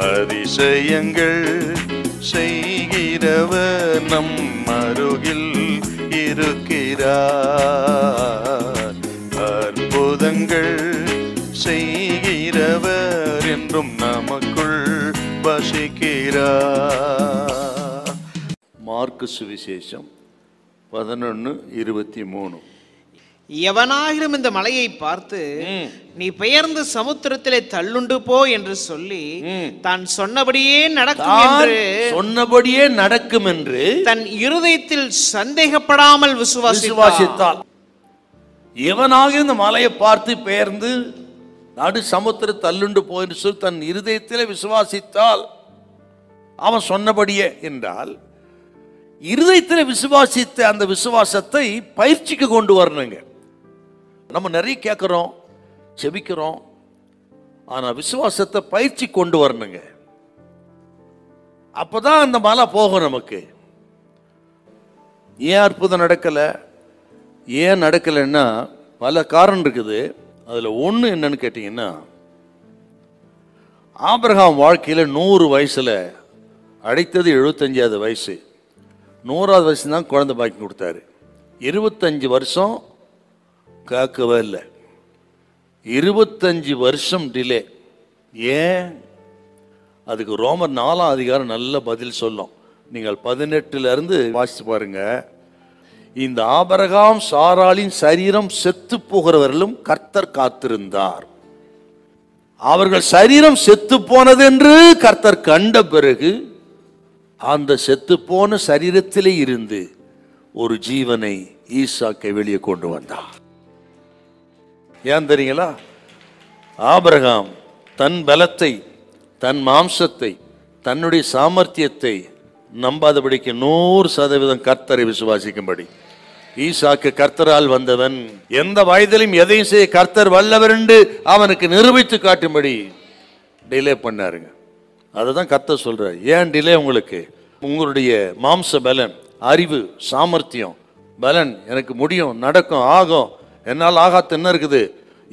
அதிசயங்கள் செய்கிறவர் நம் அருகில் இருக்கிறார். அற்புதங்கள் செய்கிறவர் என்றும் நமக்குள் வசிக்கிறார். மார்க்கு சுவிசேஷம் 11:23. எவனாகிலும் இந்த மலையை பார்த்து நீ பெயர்ந்து சமுத்திரத்திலே தள்ளுண்டு போ என்று சொல்லி தான் சொன்னபடியே நடக்கும் என்று தன் இருதயத்தில் சந்தேகப்படாமல் விசுவாசித்தால், எவனாக இந்த மலையை பார்த்து பெயர்ந்து நடு சமுத்திர தள்ளுண்டு போ என்று சொல்லி தன் இருதயத்திலே விசுவாசித்தால், அவன் சொன்னபடியே என்றால் இருதயத்தில் விசுவாசித்த அந்த விசுவாசத்தை பயிற்சிக்கு கொண்டு வரணுங்க. நம்ம நிறைய கேட்குறோம், செபிக்கிறோம், ஆனால் விசுவாசத்தை பயிற்சி கொண்டு வரணுங்க. அப்போதான் அந்த மலை போகும் நமக்கு. ஏன் அற்புதம் நடக்கலை, ஏன் நடக்கலைன்னா பல காரணம் இருக்குது. அதில் ஒன்று என்னன்னு கேட்டிங்கன்னா, ஆபிரகாம் வாழ்க்கையில் 100 வயசில் அடைத்தது 75வது வயசு, 100வது வயசு தான் குழந்தை பாக்கி கொடுத்தாரு. 25 வருஷம் கேட்கவே இல்லை. 25 வருஷம் டிலே. ஏன்? அதுக்கு ரோமர் 4ஆம் அதிகாரம் நல்ல பதில் சொல்லும். நீங்கள் 18 வாசித்து பாருங்க. இந்த ஆபிரகாம் சாராளின் சரீரம் செத்து போகிறவர்களும் கர்த்தர் காத்திருந்தார். அவர்கள் சரீரம் செத்து போனது என்று கர்த்தர் கண்ட பிறகு அந்த செத்து போன சரீரத்திலே இருந்து ஒரு ஜீவனை ஈசாக்கை வெளியே கொண்டு வந்தார். ஏன் தெரியுங்களா? ஆபிரகாம் தன் பலத்தை, தன் மாம்சத்தை, தன்னுடைய சாமர்த்தியத்தை நம்பாதபடிக்கு 100% கர்த்தரை விசுவாசிக்கும்படி. ஈசாக்கு கர்த்தரால் வந்தவன், எந்த வயதிலும் எதையும் செய்ய கர்த்தர் வல்லவர் என்று அவனுக்கு நிரூபித்து காட்டும்படி டிலே பண்ணாருங்க. அதுதான் கர்த்தர் சொல்றார். ஏன் டிலே? உங்களுக்கு உங்களுடைய மாம்ச பலன், அறிவு, சாமர்த்தியம், பலன், எனக்கு முடியும், நடக்கும், ஆகும், என்னால் ஆகாத்து என்ன இருக்குது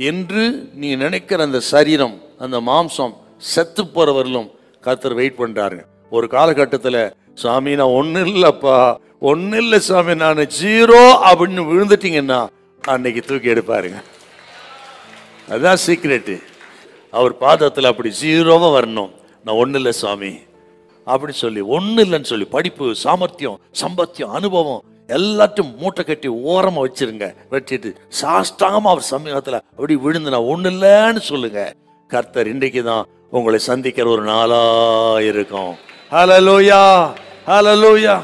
என்று நீ நினைக்கிற அந்த சரீரம், அந்த மாம்சம் செத்து போறவர்களும் கர்த்தர் வெயிட் பண்றாருங்க. ஒரு காலகட்டத்தில், சாமி நான் ஒன்றும் இல்லைப்பா, ஒன்றும் இல்லை சாமி, நான் 0 அப்படின்னு விழுந்துட்டீங்கன்னா அன்னைக்கு தூக்கி எடுப்பாருங்க. அதுதான் சீக்ரெட்டு. அவர் பாதத்தில் அப்படி 0வா வரணும். நான் ஒன்றும் இல்லை சாமி அப்படி சொல்லி, ஒன்றும் இல்லைன்னு சொல்லி படிப்பு, சாமர்த்தியம், சம்பத்தியம், அனுபவம் எல்லாத்தையும் மூட்டை கட்டி ஓரமாக வச்சிருங்க. வச்சுட்டு சாஷ்டாங்கமாக அவர் சமூகத்தில் அப்படி விழுந்து நான் ஒன்றும் இல்லைன்னு சொல்லுங்க. கர்த்தர் இன்றைக்கு தான் உங்களை சந்திக்கிற ஒரு நாளா இருக்கும். ஹல்லேலூயா, ஹல்லேலூயா.